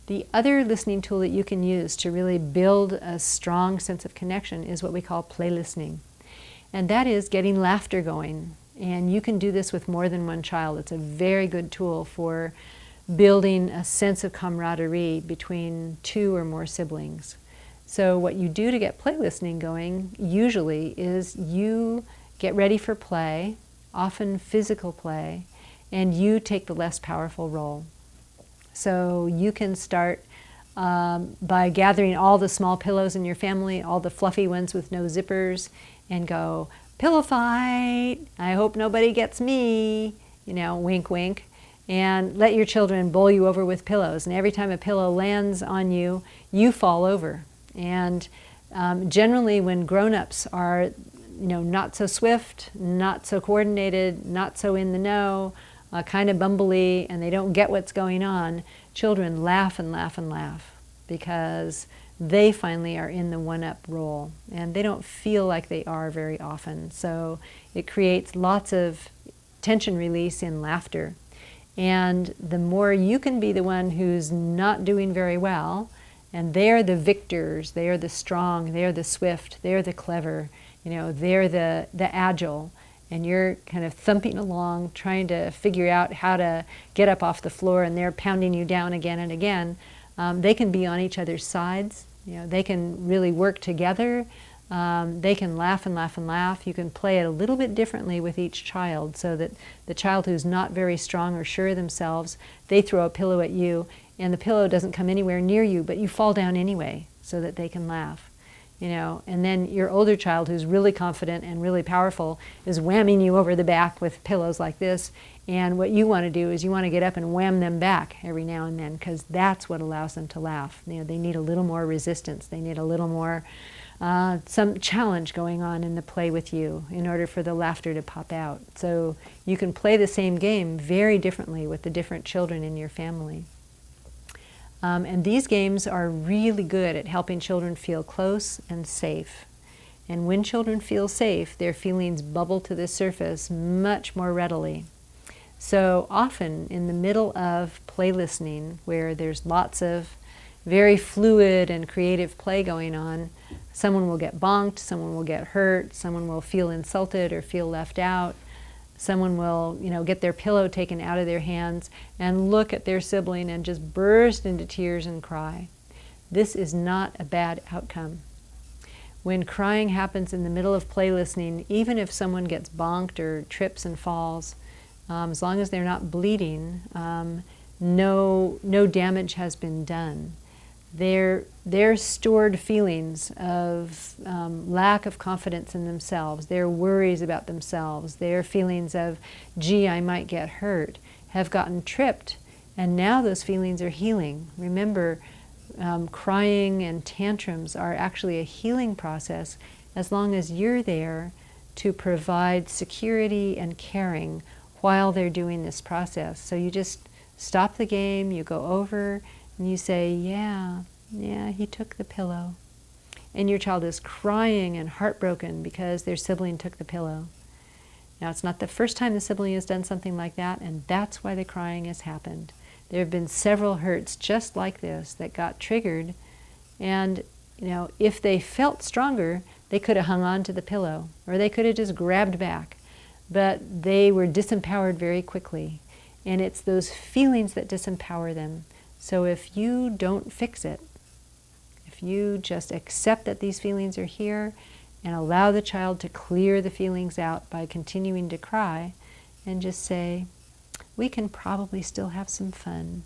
The other listening tool that you can use to really build a strong sense of connection is what we call play listening. And that is getting laughter going. And you can do this with more than one child. It's a very good tool for building a sense of camaraderie between two or more siblings. So what you do to get play listening going usually is you get ready for play, often physical play, and you take the less powerful role. So you can start by gathering all the small pillows in your family, all the fluffy ones with no zippers, and go, pillow fight, I hope nobody gets me, wink, wink. And let your children bowl you over with pillows. And every time a pillow lands on you, you fall over. And generally when grown-ups are not so swift, not so coordinated, not so in the know, kind of bumbly, and they don't get what's going on, children laugh and laugh and laugh because they finally are in the one-up role, and they don't feel like they are very often. So it creates lots of tension release in laughter. And the more you can be the one who's not doing very well, and they're the victors, they're the strong, they're the swift, they're the clever, they're the agile, and you're kind of thumping along trying to figure out how to get up off the floor, and they're pounding you down again and again, they can be on each other's sides. They can really work together. They can laugh and laugh and laugh. You can play it a little bit differently with each child, so that the child who's not very strong or sure of themselves, they throw a pillow at you, and the pillow doesn't come anywhere near you, but you fall down anyway so that they can laugh. And then your older child who's really confident and really powerful is whamming you over the back with pillows like this, and what you want to do is you want to get up and wham them back every now and then, because that's what allows them to laugh. They need a little more resistance. They need a little more some challenge going on in the play with you in order for the laughter to pop out. So you can play the same game very differently with the different children in your family. And these games are really good at helping children feel close and safe. And when children feel safe, their feelings bubble to the surface much more readily. So often in the middle of play listening, where there's lots of very fluid and creative play going on, someone will get bonked, someone will get hurt, someone will feel insulted or feel left out. Someone will, get their pillow taken out of their hands and look at their sibling and just burst into tears and cry. This is not a bad outcome. When crying happens in the middle of play listening, even if someone gets bonked or trips and falls, as long as they're not bleeding, no damage has been done. Their stored feelings of lack of confidence in themselves, their worries about themselves, their feelings of, gee, I might get hurt, have gotten tripped, and now those feelings are healing. Remember, crying and tantrums are actually a healing process as long as you're there to provide security and caring while they're doing this process. So you just stop the game, you go over, and you say, yeah, he took the pillow. And your child is crying and heartbroken because their sibling took the pillow. Now, it's not the first time the sibling has done something like that, and that's why the crying has happened. There have been several hurts just like this that got triggered, and if they felt stronger, they could have hung on to the pillow, or they could have just grabbed back. But they were disempowered very quickly, and it's those feelings that disempower them. So if you don't fix it, if you just accept that these feelings are here and allow the child to clear the feelings out by continuing to cry, and just say, we can probably still have some fun.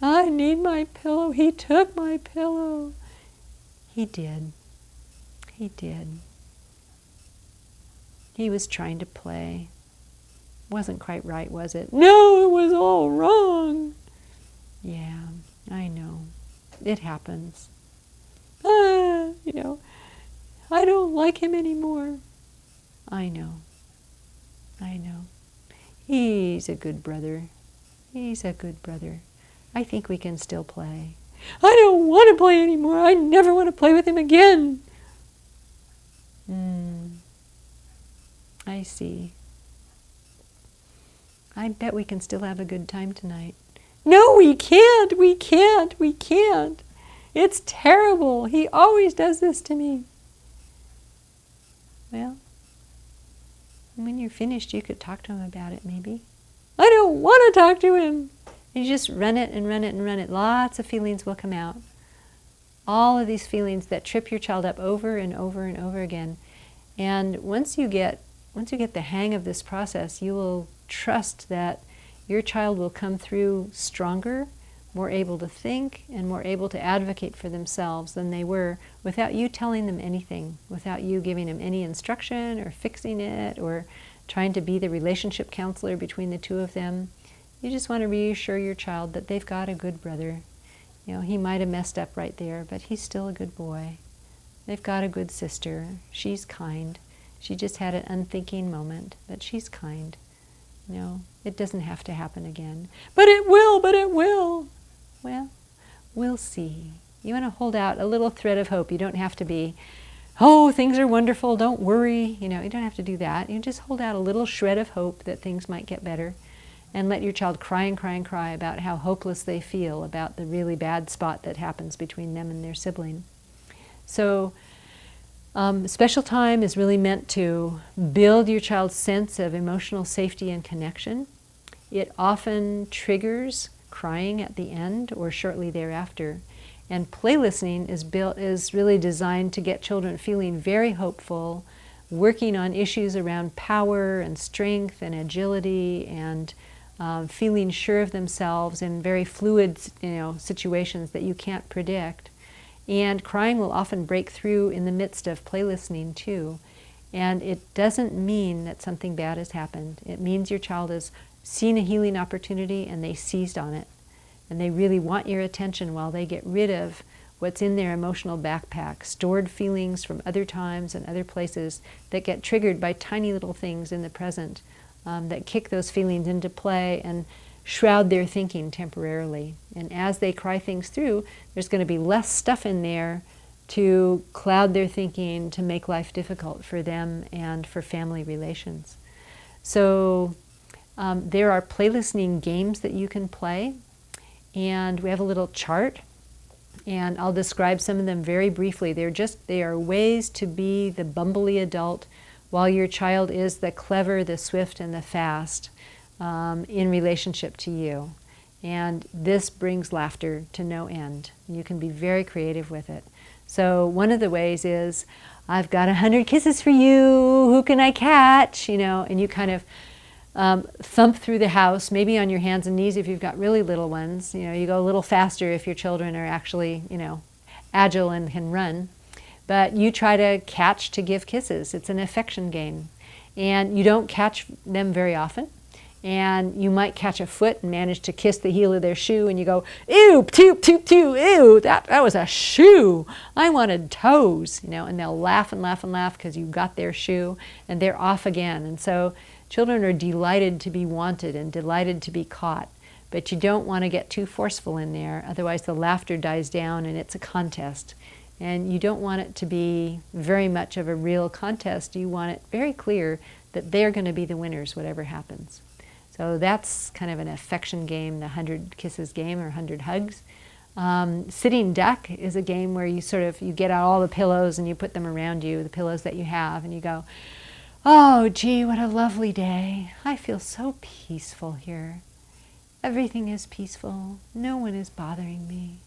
I need my pillow. He took my pillow. He did. He did. He was trying to play. Wasn't quite right, was it? No, it was all wrong. Yeah, I know. It happens. I don't like him anymore. I know. He's a good brother. He's a good brother. I think we can still play. I don't want to play anymore. I never want to play with him again. I see. I bet we can still have a good time tonight. No, we can't, we can't, we can't. It's terrible. He always does this to me. Well, when you're finished, you could talk to him about it, maybe. I don't want to talk to him. And you just run it and run it and run it. Lots of feelings will come out. All of these feelings that trip your child up over and over and over again. And once you get the hang of this process, you will trust that your child will come through stronger, more able to think, and more able to advocate for themselves than they were without you telling them anything, without you giving them any instruction or fixing it or trying to be the relationship counselor between the two of them. You just want to reassure your child that they've got a good brother. You know, he might have messed up right there, but he's still a good boy. They've got a good sister. She's kind. She just had an unthinking moment, but she's kind. You know, it doesn't have to happen again. But it will, but it will. Well, we'll see. You want to hold out a little thread of hope. You don't have to be, oh, things are wonderful, don't worry. You know, you don't have to do that. You just hold out a little shred of hope that things might get better. And let your child cry and cry and cry about how hopeless they feel about the really bad spot that happens between them and their sibling. So special time is really meant to build your child's sense of emotional safety and connection. It often triggers crying at the end or shortly thereafter. And play listening is really designed to get children feeling very hopeful, working on issues around power and strength and agility and feeling sure of themselves in very fluid, situations that you can't predict. And crying will often break through in the midst of play listening too. And it doesn't mean that something bad has happened. It means your child has seen a healing opportunity and they seized on it. And they really want your attention while they get rid of what's in their emotional backpack, stored feelings from other times and other places that get triggered by tiny little things in the present. That kick those feelings into play and shroud their thinking temporarily. And as they cry things through, there's going to be less stuff in there to cloud their thinking, to make life difficult for them and for family relations. So there are play listening games that you can play. And we have a little chart. And I'll describe some of them very briefly. They are ways to be the bumbly adult while your child is the clever, the swift, and the fast in relationship to you. And this brings laughter to no end. You can be very creative with it. So one of the ways is, I've got 100 kisses for you, who can I catch? And you kind of thump through the house, maybe on your hands and knees if you've got really little ones. You go a little faster if your children are actually, agile and can run. But you try to catch to give kisses. It's an affection game. And you don't catch them very often. And you might catch a foot and manage to kiss the heel of their shoe and you go, ew, toop, toop, toop, ew, that was a shoe. I wanted toes, and they'll laugh and laugh and laugh because you got their shoe and they're off again. And so children are delighted to be wanted and delighted to be caught. But you don't want to get too forceful in there, otherwise the laughter dies down and it's a contest. And you don't want it to be very much of a real contest. You want it very clear that they're going to be the winners, whatever happens. So that's kind of an affection game, the 100 kisses game or 100 hugs. Sitting duck is a game where you get out all the pillows and you put them around you, the pillows that you have, and you go, oh, gee, what a lovely day. I feel so peaceful here. Everything is peaceful. No one is bothering me.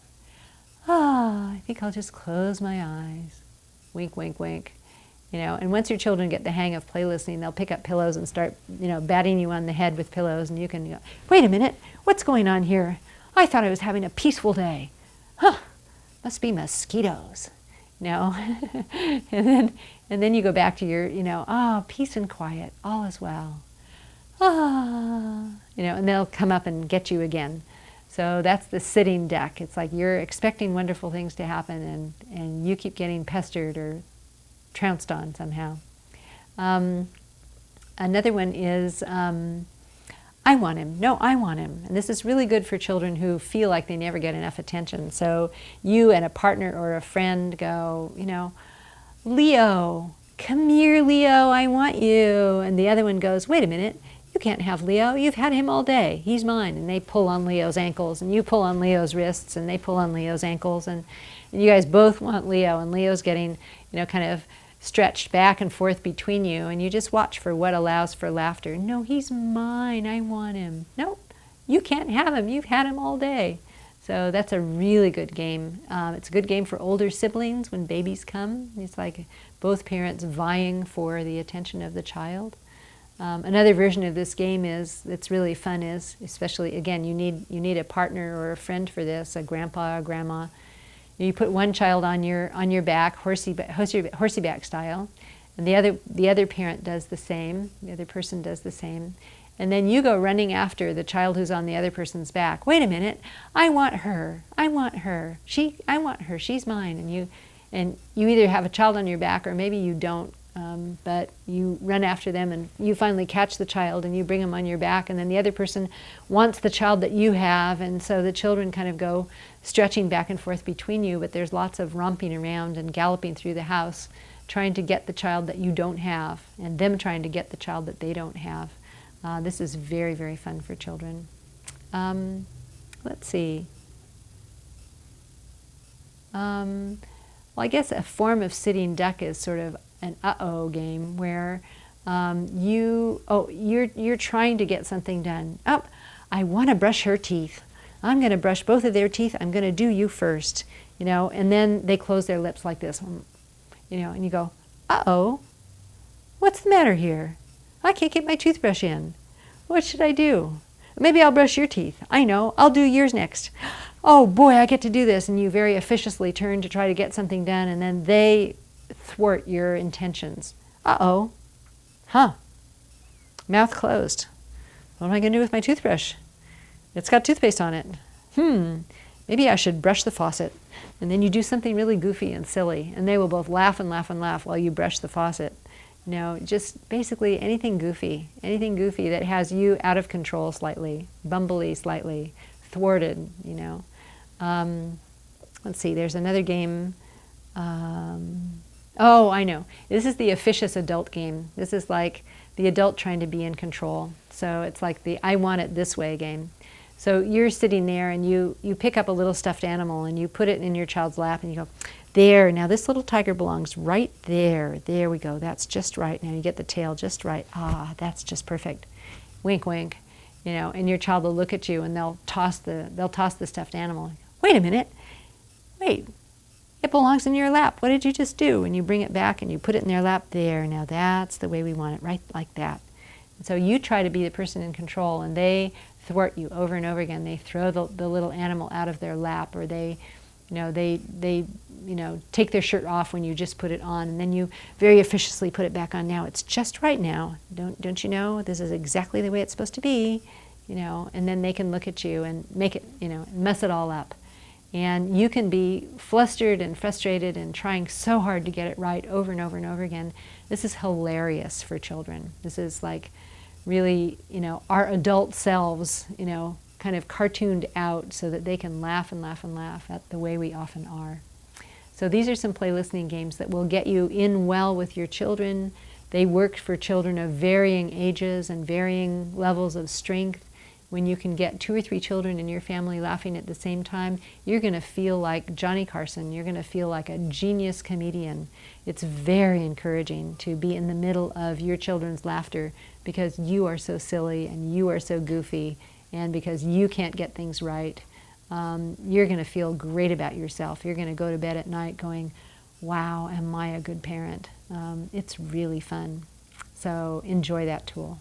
I think I'll just close my eyes. Wink, wink, wink. And once your children get the hang of play listening, they'll pick up pillows and start, batting you on the head with pillows, and you can go, wait a minute, what's going on here? I thought I was having a peaceful day. Must be mosquitoes. And then you go back to your, peace and quiet, all is well. And they'll come up and get you again. So that's the sitting duck. It's like you're expecting wonderful things to happen and you keep getting pestered or trounced on somehow. Another one is, I want him. No, I want him. And this is really good for children who feel like they never get enough attention. So you and a partner or a friend go, Leo, come here, Leo, I want you. And the other one goes, wait a minute, you can't have Leo. You've had him all day. He's mine. And they pull on Leo's ankles, and you pull on Leo's wrists, and they pull on Leo's ankles, and you guys both want Leo, and Leo's getting, kind of stretched back and forth between you, and you just watch for what allows for laughter. No, he's mine. I want him. Nope, you can't have him. You've had him all day. So that's a really good game. It's a good game for older siblings when babies come. It's like both parents vying for the attention of the child. Another version of this game that's really fun is, especially again, you need a partner or a friend for this, a grandpa or grandma. You put one child on your back, horsey back style, and the other parent does the same. The other person does the same, and then you go running after the child who's on the other person's back. Wait a minute, I want her. I want her. I want her. She's mine. And you either have a child on your back or maybe you don't. But you run after them and you finally catch the child and you bring them on your back, and then the other person wants the child that you have, and so the children kind of go stretching back and forth between you, but there's lots of romping around and galloping through the house trying to get the child that you don't have, and them trying to get the child that they don't have. This is very, very fun for children. Let's see. Well, I guess a form of sitting duck is sort of an uh-oh game where you're trying to get something done. Oh, I want to brush her teeth. I'm going to brush both of their teeth. I'm going to do you first, and then they close their lips like this, and you go, uh-oh, what's the matter here? I can't get my toothbrush in. What should I do? Maybe I'll brush your teeth. I know, I'll do yours next. Oh boy, I get to do this. And you very officiously turn to try to get something done, and then they thwart your intentions. Uh-oh. Huh. Mouth closed. What am I going to do with my toothbrush? It's got toothpaste on it. Maybe I should brush the faucet. And then you do something really goofy and silly, and they will both laugh and laugh and laugh while you brush the faucet. Just basically anything goofy that has you out of control slightly, bumbly slightly, thwarted, Let's see, there's another game. Oh, I know. This is the officious adult game. This is like the adult trying to be in control. So it's like the I want it this way game. So you're sitting there and you pick up a little stuffed animal and you put it in your child's lap and you go, there, now this little tiger belongs right there. There we go. That's just right. Now you get the tail just right. Ah, that's just perfect. Wink, wink. And your child will look at you and they'll toss the stuffed animal. Wait a minute. Wait. It belongs in your lap. What did you just do? And you bring it back and you put it in their lap. There, now that's the way we want it, right like that. And so you try to be the person in control, and they thwart you over and over again. They throw the little animal out of their lap, or they take their shirt off when you just put it on, and then you very officiously put it back on. Now it's just right now. Don't you know? This is exactly the way it's supposed to be, and then they can look at you and make it, mess it all up. And you can be flustered and frustrated and trying so hard to get it right over and over and over again. This is hilarious for children. This is like really, our adult selves, kind of cartooned out so that they can laugh and laugh and laugh at the way we often are. So these are some play listening games that will get you in well with your children. They work for children of varying ages and varying levels of strength. When you can get 2 or 3 children in your family laughing at the same time, you're going to feel like Johnny Carson. You're going to feel like a genius comedian. It's very encouraging to be in the middle of your children's laughter because you are so silly and you are so goofy, and because you can't get things right. You're going to feel great about yourself. You're going to go to bed at night going, wow, am I a good parent? It's really fun. So enjoy that tool.